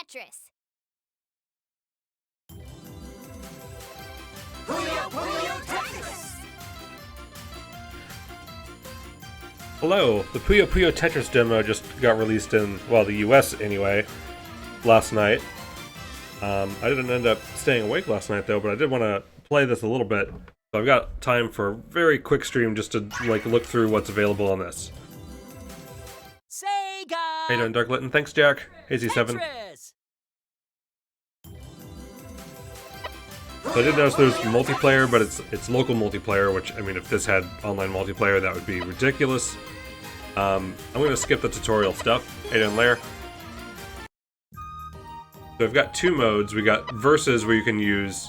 Tetris. Puyo Puyo Tetris! Hello, the Puyo Puyo Tetris demo just got released in, well, the US anyway, last night. I didn't end up staying awake last night though, but I did want to play this a little bit. So I've got time for a very quick stream just to look through what's available on this. Sega! How you doing, Darklit? And thanks, Jack. AZ7. Tetris! So I did notice there's multiplayer, but it's local multiplayer, which, I mean, if this had online multiplayer, that would be ridiculous. I'm going to skip the tutorial stuff. Hey down there. So I've got two modes. We got Versus, where you can use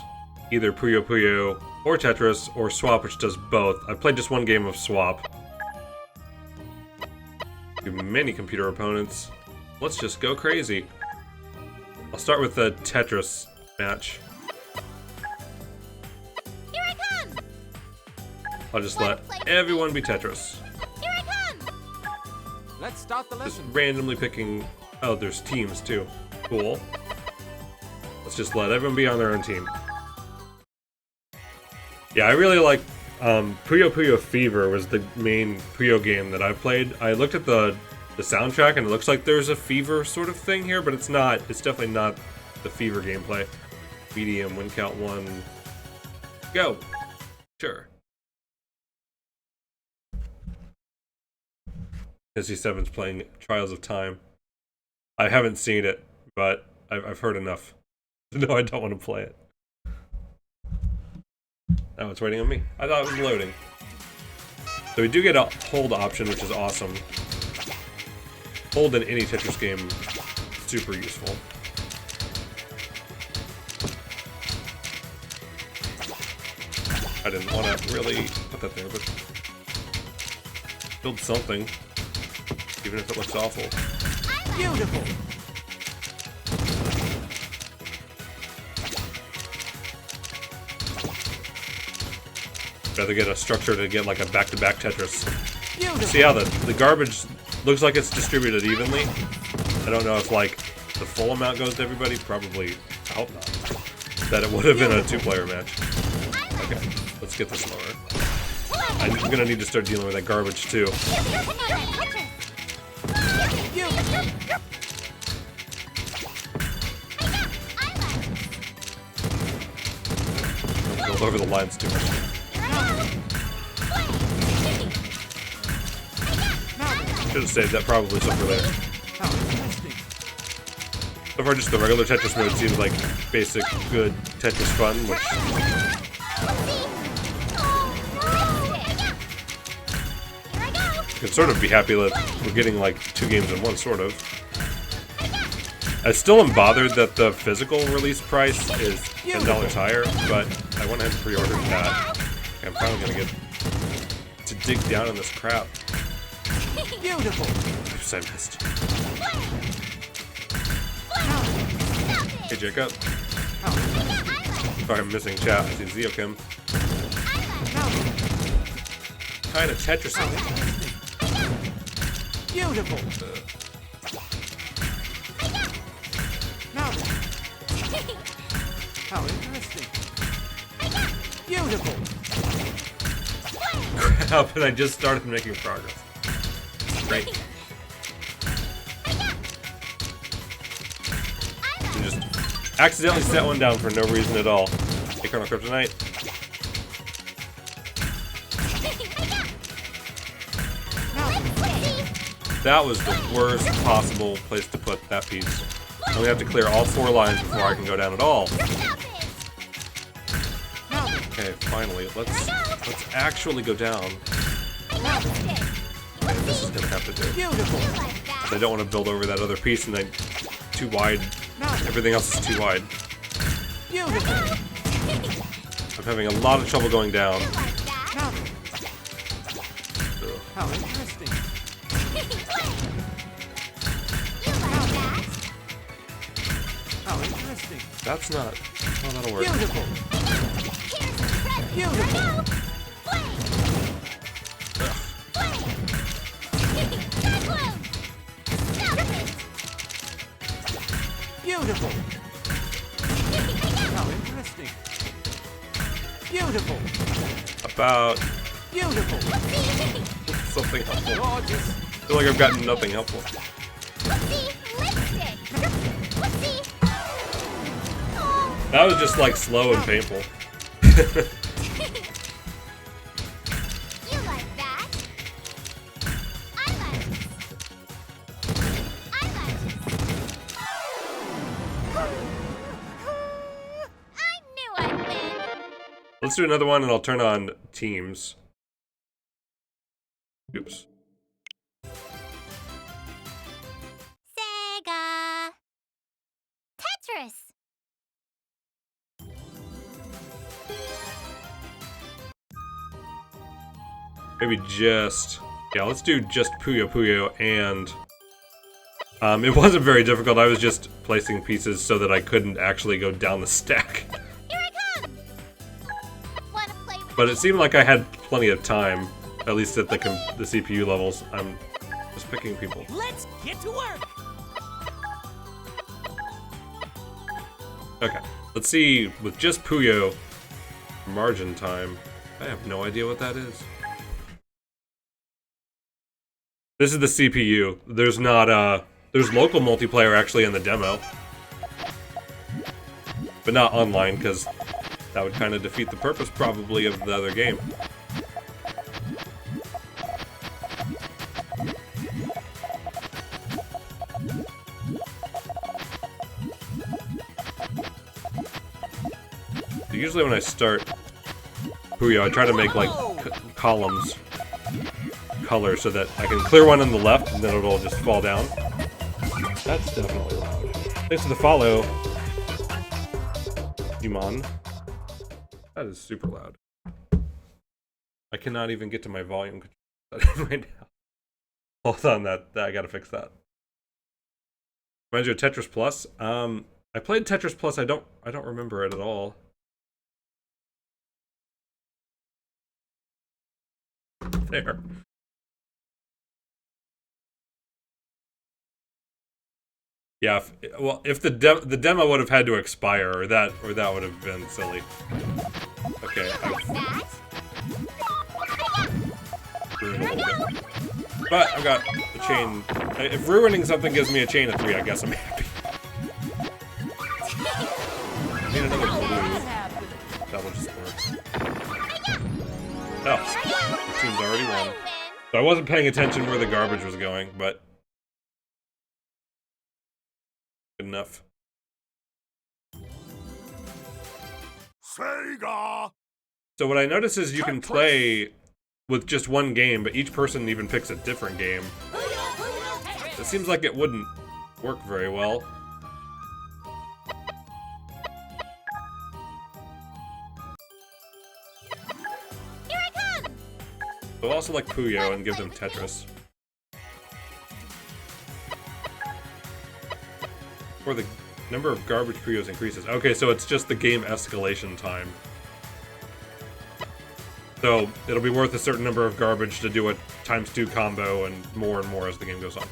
either Puyo Puyo or Tetris, or Swap, which does both. I played just one game of Swap. Many computer opponents. Let's just go crazy. I'll start with the Tetris match. Here I come! I'll just let everyone be Tetris. Here I come! Let's start the Just lesson. randomly picking... Oh, there's teams too. Cool. Let's just let everyone be on their own team. Yeah, I really like... Puyo Puyo Fever was the main Puyo game that I played. I looked at the soundtrack and it looks like there's a Fever sort of thing here, but it's not. It's definitely not the Fever gameplay. Medium, win count 1. Go! Sure. SC7's playing Trials of Time. I haven't seen it, but I've heard enough to know I don't want to play it. Oh, it's waiting on me. I thought it was loading. So we do get a hold option, which is awesome. Hold in any Tetris game, super useful. I didn't want to really put that there, but build something, even if it looks awful. Beautiful! Rather get a structure to get like a back-to-back Tetris. Beautiful! See how the garbage looks like it's distributed evenly? I don't know if like the full amount goes to everybody. Probably, I hope not. That it would have been a two-player match. Okay, let's get this lower. I'm gonna need to start dealing with that garbage too. Don't go over the lines too much. Should have saved that probably some for later. So far, just the regular Tetris mode seems like basic, good Tetris fun, which... I can sort of be happy that we're getting like 2 games in one, sort of. I still am bothered that the physical release price is $10 higher, but I went ahead and pre-ordered that. Okay, I'm finally gonna get to dig down in this crap. Beautiful! Oops, I missed. Hey, Jacob. Sorry, I'm missing chat. I see Zeokim. Kind of Tetris. Beautiful! Now then. How interesting! Beautiful! Crap, and I just started making progress. Great. I just accidentally set one down for no reason at all. Hey, Colonel Kryptonite. That was the worst possible place to put that piece. I only have to clear all 4 lines before I can go down at all. Okay, finally, let's actually go down. Okay, this is gonna have to do. I don't want to build over that other piece and then too wide. Everything else is too wide. I'm having a lot of trouble going down. How interesting! How interesting! That's not... Oh, that'll work. Beautiful! Beautiful! Beautiful. How interesting. Beautiful. About Beautiful. something helpful. Gorgeous. I feel like I've gotten nothing helpful. Whoopsie, lipstick. Whoopsie. Oh, That was just like slow and painful. you like that? I like it. I like it. I knew I'd win. Let's do another one and I'll turn on teams. Oops. Sega. Tetris. Maybe just... Yeah, let's do just Puyo Puyo and... it wasn't very difficult, I was just placing pieces so that I couldn't actually go down the stack. Here I come. Wanna play with But me? it seemed like I had plenty of time, at least at the CPU levels. I'm just picking people. Let's get to work! Okay, let's see, with just Puyo, margin time. I have no idea what that is. This is the CPU. There's not, there's local multiplayer actually in the demo. But not online, because that would kind of defeat the purpose, probably, of the other game. Usually when I start Puyo, I try to make, like, columns, color, so that I can clear one on the left, and then it'll just fall down. That's definitely loud. Thanks for the follow, Iman. That is super loud. I cannot even get to my volume control right now. Hold on, that I gotta fix that. Reminds you of Tetris Plus? I played Tetris Plus, I don't remember it at all. There. Yeah, if the demo would have had to expire, or that would have been silly. Okay, Like that? ruined a little bit. But I've got the chain. If ruining something gives me a chain of 3, I guess I'm happy. I need another blue. That will just work. Oh, the team's already won. So I wasn't paying attention where the garbage was going, but good enough. Sega. So what I notice is you can play with just one game, but each person even picks a different game. It seems like it wouldn't work very well. Here I come. But also like Puyo and give them Tetris. Or the number of garbage Puyos increases. Okay, so it's just the game escalation time. So it'll be worth a certain number of garbage to do a ×2 combo and more as the game goes on.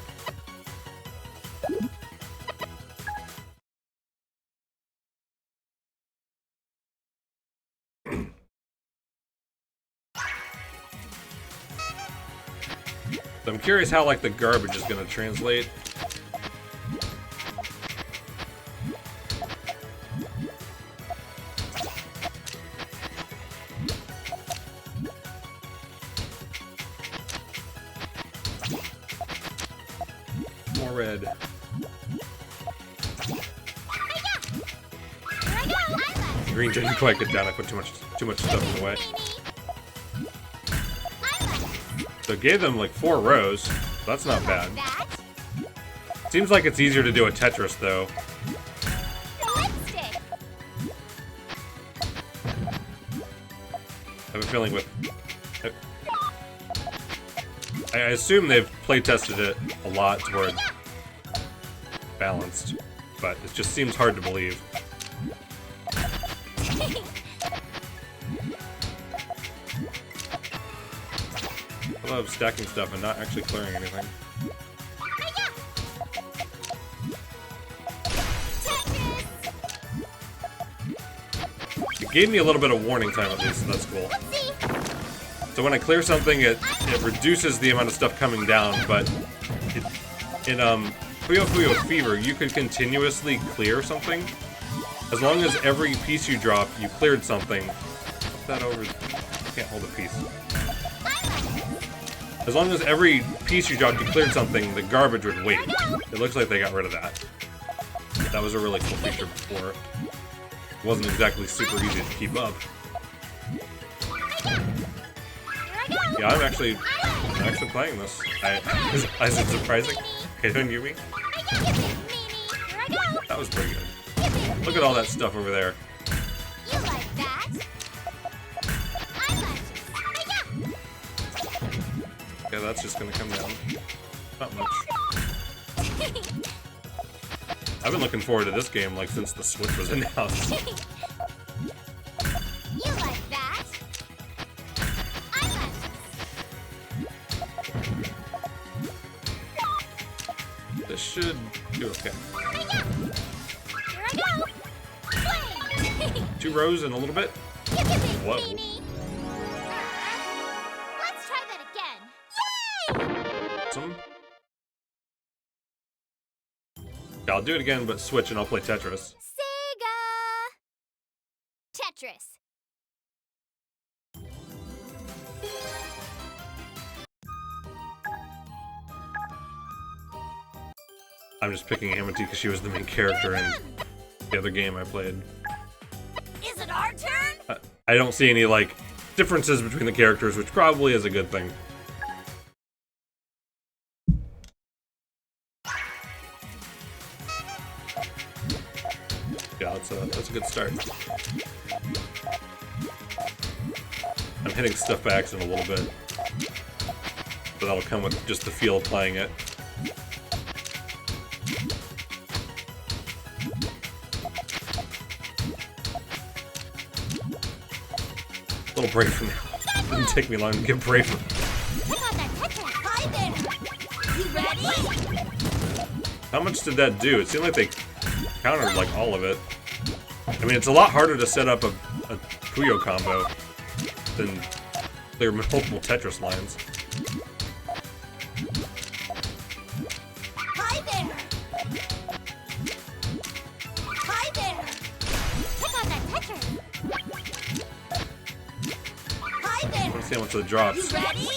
So I'm curious how like the garbage is gonna translate. More red. Here I go. I like Green didn't quite get down. I put too much stuff in the way. So it gave them like 4 rows. That's not bad. that. Seems like it's easier to do a Tetris though. Lipstick. I have a feeling with... I assume they've play tested it a lot to where it's balanced, but it just seems hard to believe. I love stacking stuff and not actually clearing anything. gave me a little bit of warning time at least, so that's cool. Let's see. So when I clear something, it reduces the amount of stuff coming down, but in Puyo Puyo Fever, you could continuously clear something. As long as every piece you drop, you cleared something. Flip that over. Can't hold a piece. As long as every piece you dropped, you cleared something, the garbage would wait. It looks like they got rid of that. That was a really cool feature before. It wasn't exactly super easy to keep up. Yeah, I'm actually playing this. Is it surprising? Okay, don't you me? That was pretty good. Look at all that stuff over there. You like that? Okay, that's just gonna come down. Not much. I've been looking forward to this game like since the Switch was announced. You like that? This should do okay. Here I go. Play. 2 rows in a little bit. Whoa. Let's try that again. Yay! Some. Yeah, I'll do it again, but switch and I'll play Tetris. Sega. Tetris. I'm just picking Amity because she was the main character in the other game I played. Is it our turn? I don't see any, like, differences between the characters, which probably is a good thing. Yeah, that's a good start. I'm hitting stuff by accident a little bit. But that'll come with just the feel of playing it. A little braver now. Didn't take me long to get braver. Hi there. You ready? How much did that do? It seemed like they countered like all of it. I mean, it's a lot harder to set up a Puyo combo than clear multiple Tetris lines. Hi there. Hi there. Check out that Tetris. Hi there. I want to see how much of the drops. You ready?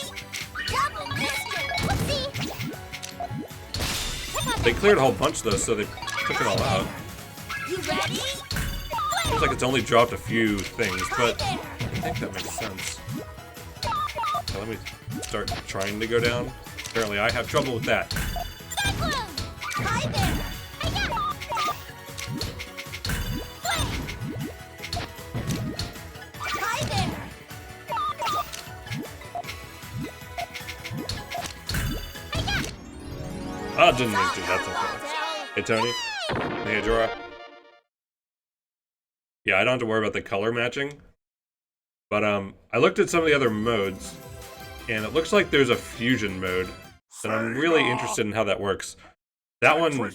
Double mister. Let's see. Check out They that cleared a whole bunch though, so they took it all out. You ready? Seems like it's only dropped a few things, but I think that makes sense. Okay, let me start trying to go down. Apparently I have trouble with that. Cyclone. Hi there. Hi there. Ah, didn't mean to. That's okay. Hey Tony. Hey Jorah. Yeah, I don't have to worry about the color matching. But I looked at some of the other modes, and it looks like there's a fusion mode. And I'm really interested in how that works. That one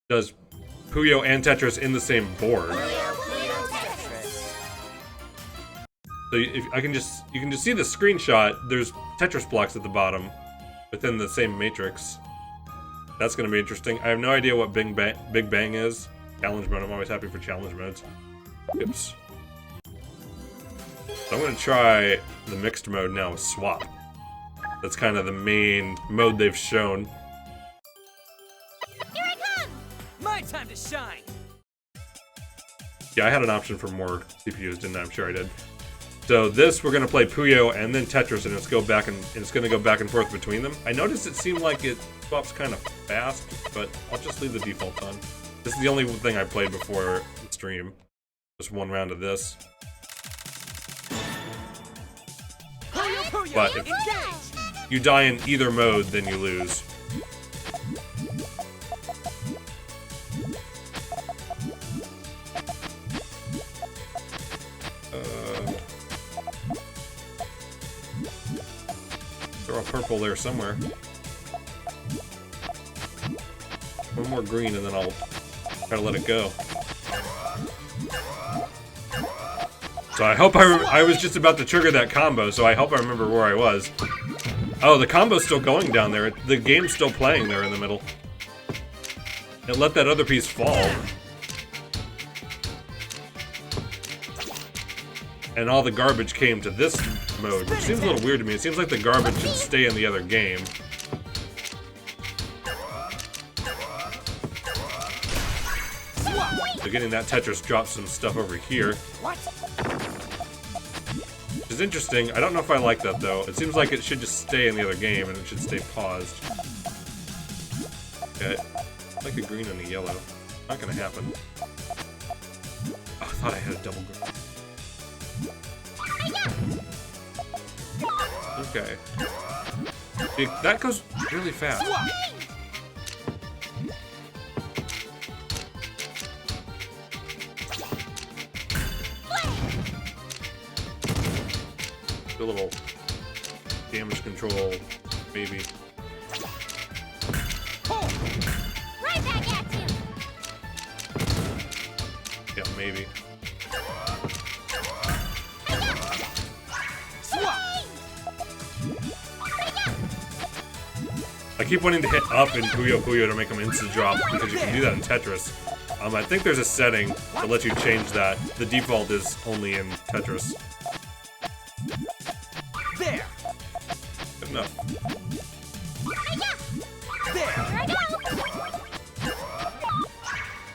does Puyo and Tetris in the same board. So if I can just you can just see the screenshot. There's Tetris blocks at the bottom within the same matrix. That's going to be interesting. I have no idea what Big Bang is. Challenge mode. I'm always happy for challenge modes. Oops. So I'm going to try the mixed mode now with swap. That's kind of the main mode they've shown. Here I come. My time to shine. Yeah, I had an option for more CPUs, didn't I? I'm sure I did. So this, we're going to play Puyo and then Tetris, and it's going to go back and forth between them. I noticed it seemed like it swaps kind of fast, but I'll just leave the default on. This is the only thing I played before the stream. Just one round of this. But if you die in either mode, then you lose. Throw a purple there somewhere. One more green and then I'll try to let it go. So I hope I was just about to trigger that combo, so I hope I remember where I was. Oh, the combo's still going down there. The game's still playing there in the middle. It let that other piece fall. And all the garbage came to this mode, which seems a little weird to me. It seems like the garbage should stay in the other game. So getting that Tetris drops some stuff over here. Which is interesting. I don't know if I like that though. It seems like it should just stay in the other game and it should stay paused. Okay. I like the green and the yellow. Not gonna happen. Oh, I thought I had a double green. Okay. See, that goes really fast. A little damage control, maybe. Right back at you. Yeah, maybe. I keep wanting to hit up in Puyo Puyo to make them insta-drop, because you can do that in Tetris. I think there's a setting that lets you change that. The default is only in Tetris. There. Good enough. There. Here I go.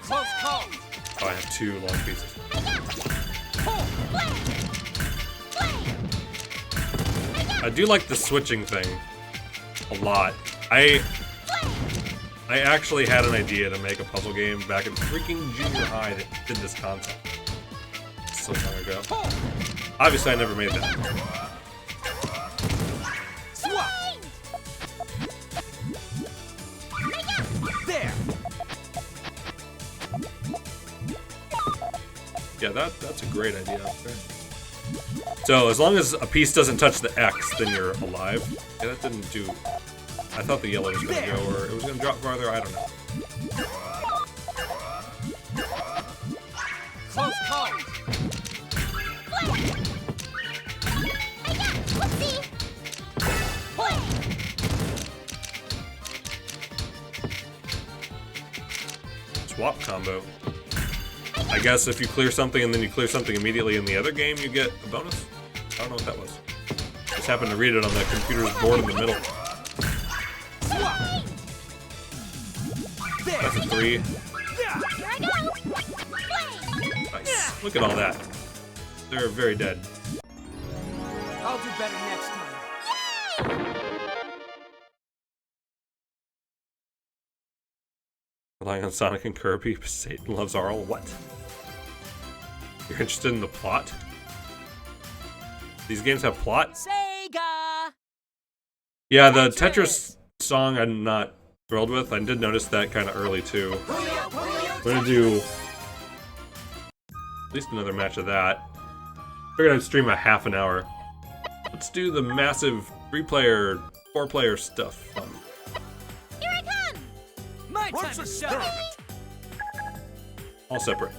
Close call. Oh, I have two long pieces. I do like the switching thing a lot. I actually had an idea to make a puzzle game back in freaking junior high that did this concept. So long ago. Obviously, I never made that. There. Yeah, that's a great idea. So, as long as a piece doesn't touch the X, then you're alive. Yeah, that didn't do... I thought the yellow was going to go, or it was going to drop farther, I don't know. Close call. Swap combo. I guess if you clear something and then you clear something immediately in the other game, you get a bonus? I don't know what that was. Just happened to read it on the computer's board in the middle. That's a 3. Nice. Look at all that. They're very dead. I'll do better next time. Relying on Sonic and Kirby, Satan loves Arl. What? You're interested in the plot? These games have plot? Sega. Yeah, the Tetris song I'm not thrilled with. I did notice that kind of early too. We're gonna do at least another match of that. We're gonna stream a half an hour. Let's do the massive 3-player, 4-player stuff. Here I come. My time to shine. All separate.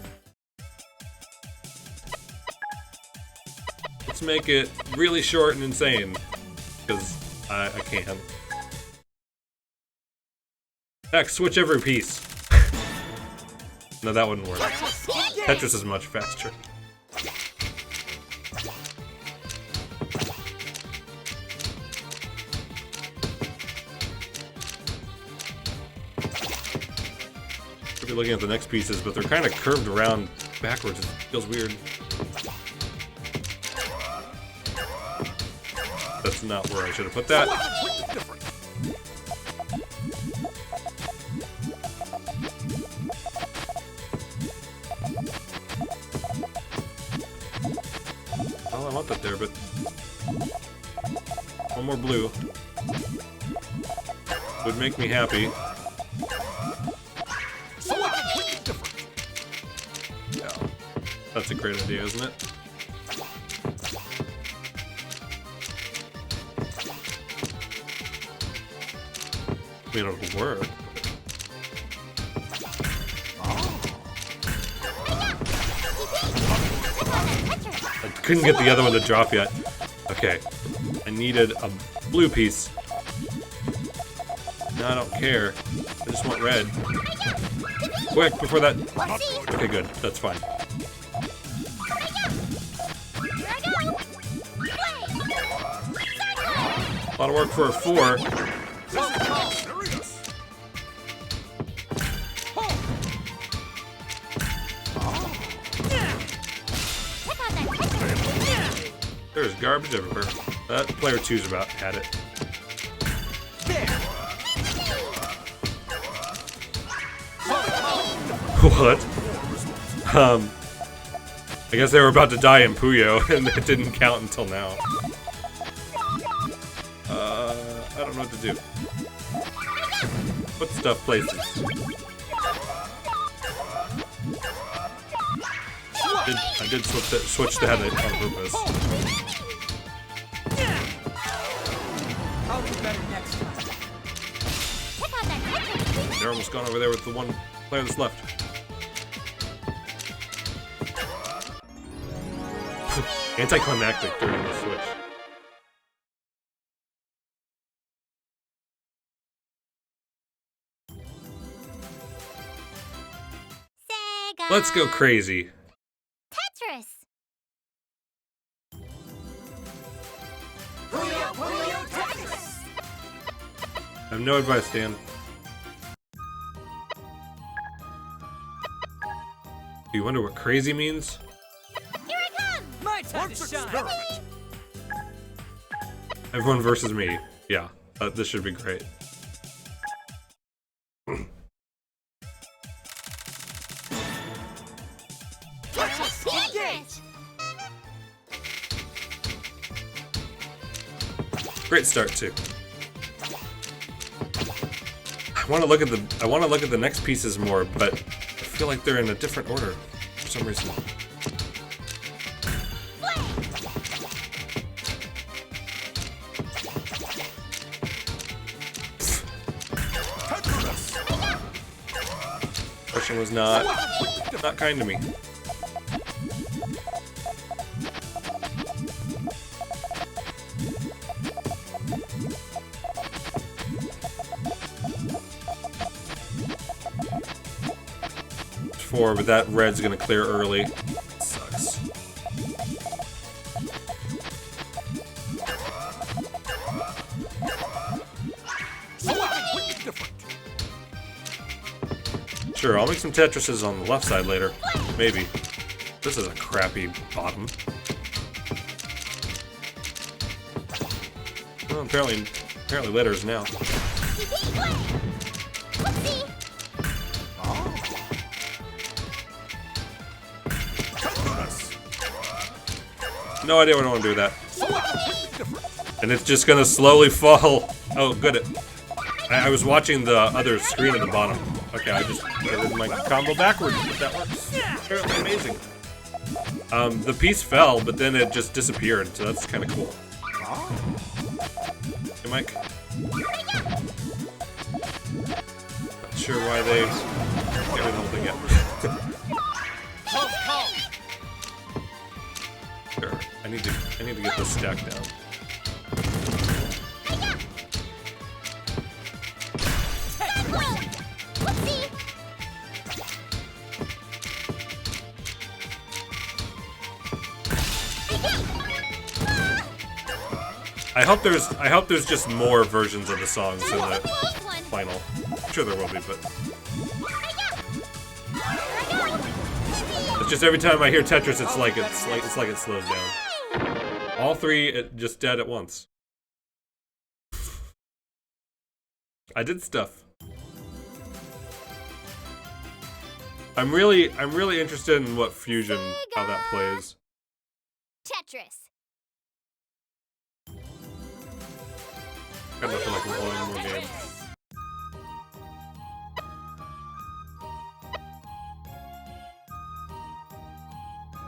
Let's make it really short and insane, because I can. Heck, switch every piece. No, that wouldn't work. Tetris is much faster. Could be looking at the next pieces, but they're kind of curved around backwards. It feels weird. That's not where I should have put that. Well, I want that there, but one more blue would make me happy. Yeah, that's a great idea, isn't it? I mean, it'll work. I couldn't get the other one to drop yet. Okay. I needed a blue piece. No, I don't care. I just want red. Quick, before that... Okay, good. That's fine. A lot of work for a 4. There's garbage everywhere. That player 2's about had it. What? I guess they were about to die in Puyo, and it didn't count until now. I don't know what to do. Put stuff places. I did switch the head on purpose. I'll do better next time. They're almost gone over there with the one player that's left. Anticlimactic during the switch. Sega. Let's go crazy. Tetris. Puyo Puyo Tetris. I have no advice, Dan. Do you wonder what crazy means? Here I come. My time to shine. Everyone versus me. Yeah, this should be great. Engage. Great start too. I want to look at the next pieces more, but I feel like they're in a different order for some reason. Question was not kind to me. But that red's gonna clear early. Sucks. Sure, I'll make some Tetrises on the left side later. Maybe. This is a crappy bottom. Well, apparently letters now. No idea what I want to do with that. And it's just gonna slowly fall. Oh, good. I was watching the other screen at the bottom. Okay, I just did my combo backwards, but that works. Apparently amazing. The piece fell, but then it just disappeared, so that's kind of cool. Hey, Mike. Not sure why they get rid of the whole thing yet. Sure. I need to get this stack down. I hope there's just more versions of the songs in the final. I'm sure there will be, but it's just every time I hear Tetris, it's like it slows down. All three it just dead at once. I did stuff. I'm really interested in what Fusion, how that plays. Tetris. Got nothing like one more game.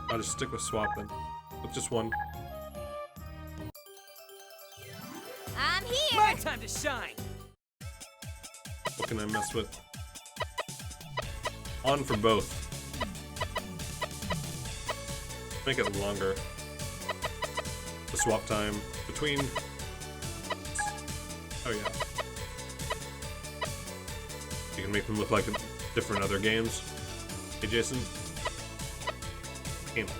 I'll just stick with swap then. With just one. I'm here. My time to shine. What can I mess with? On for both. Make it longer. the swap time between. Oh yeah. You can make them look like different other games. Hey Jason. Animals.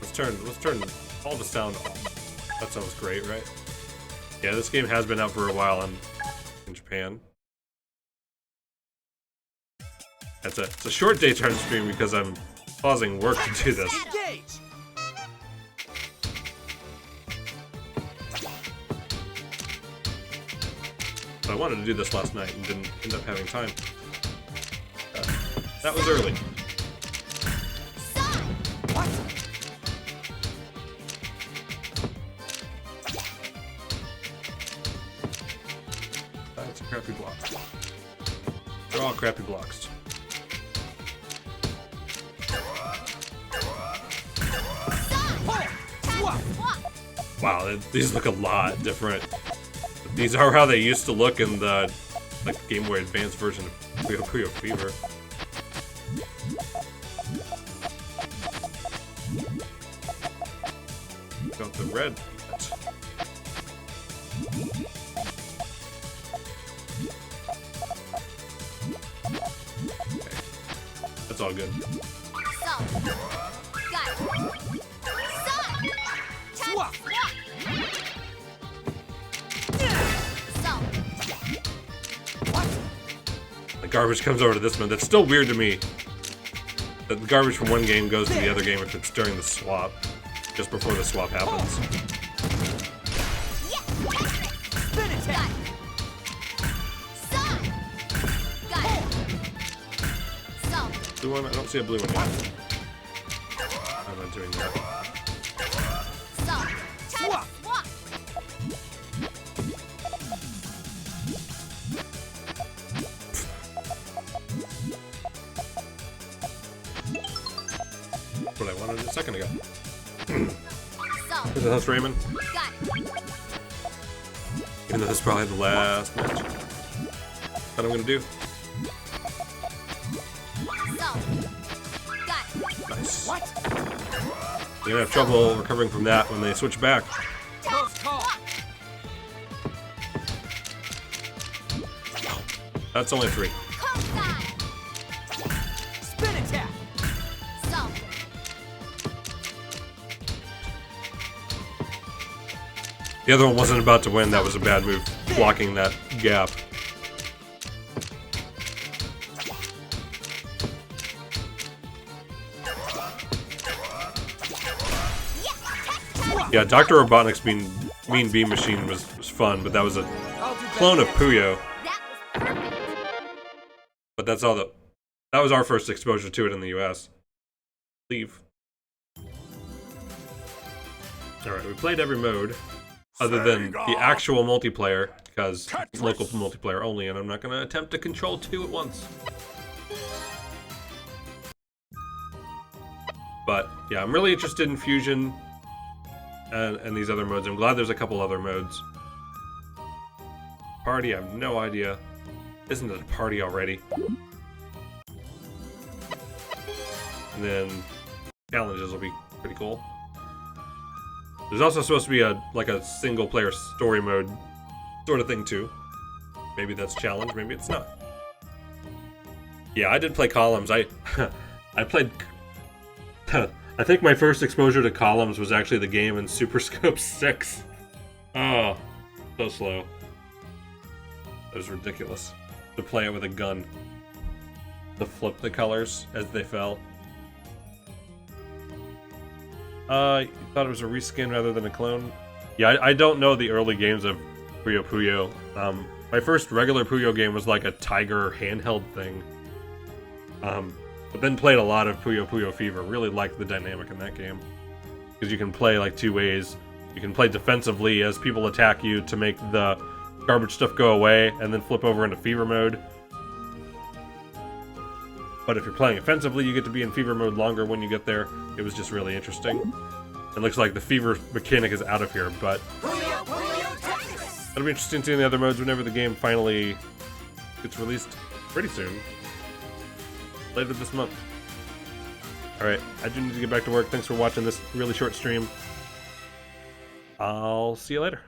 Let's turn all the sound off. That sounds great, right? Yeah, this game has been out for a while in Japan. It's a short daytime stream because I'm pausing work to do this. Engage. But I wanted to do this last night and didn't end up having time. That was early. What? That's a crappy block. They're all crappy blocks. Wow, these look a lot different. These are how they used to look in the Game Boy Advance version of Puyo Puyo Fever. Got the red yet. Okay. That's all good. Swap. The garbage comes over to this one. That's still weird to me. That the garbage from one game goes to the other game if it's during the swap. Just before the swap happens. Spin attack. Blue one? I don't see a blue one yet. I'm not doing that. Swap. That's what I wanted a second ago. Here's the house, Raymond. Even though this is probably the last match that I'm gonna do. Nice. What? You're gonna have trouble recovering from that when they switch back. Close call. That's only 3. Spin attack. The other one wasn't about to win. That was a bad move, blocking that gap. Yeah, Dr. Robotnik's Mean Beam Machine was fun, but that was a I'll do clone of better. Puyo. That was perfect. But that's all that was our first exposure to it in the US. Leave. Alright, we played every mode. Other than the actual multiplayer, because it's local multiplayer only, and I'm not going to attempt to control 2 at once. But, yeah, I'm really interested in Fusion and these other modes. I'm glad there's a couple other modes. Party, I have no idea. Isn't it a party already? And then challenges will be pretty cool. There's also supposed to be a single-player story mode sort of thing too. Maybe that's challenge, maybe it's not. Yeah, I did play Columns. I played. I think my first exposure to Columns was actually the game in Super Scope 6. Oh, so slow. It was ridiculous to play it with a gun. To flip the colors as they fell. You thought it was a reskin rather than a clone? Yeah, I don't know the early games of Puyo Puyo. My first regular Puyo game was like a Tiger handheld thing. But then played a lot of Puyo Puyo Fever. Really liked the dynamic in that game. Because you can play like 2 ways. You can play defensively as people attack you to make the garbage stuff go away, and then flip over into Fever mode. But if you're playing offensively, you get to be in Fever mode longer when you get there. It was just really interesting. It looks like the Fever mechanic is out of here, but Puyo Puyo Tetris. it'll be interesting seeing the other modes whenever the game finally gets released pretty soon. Later this month. Alright, I do need to get back to work. Thanks for watching this really short stream. I'll see you later.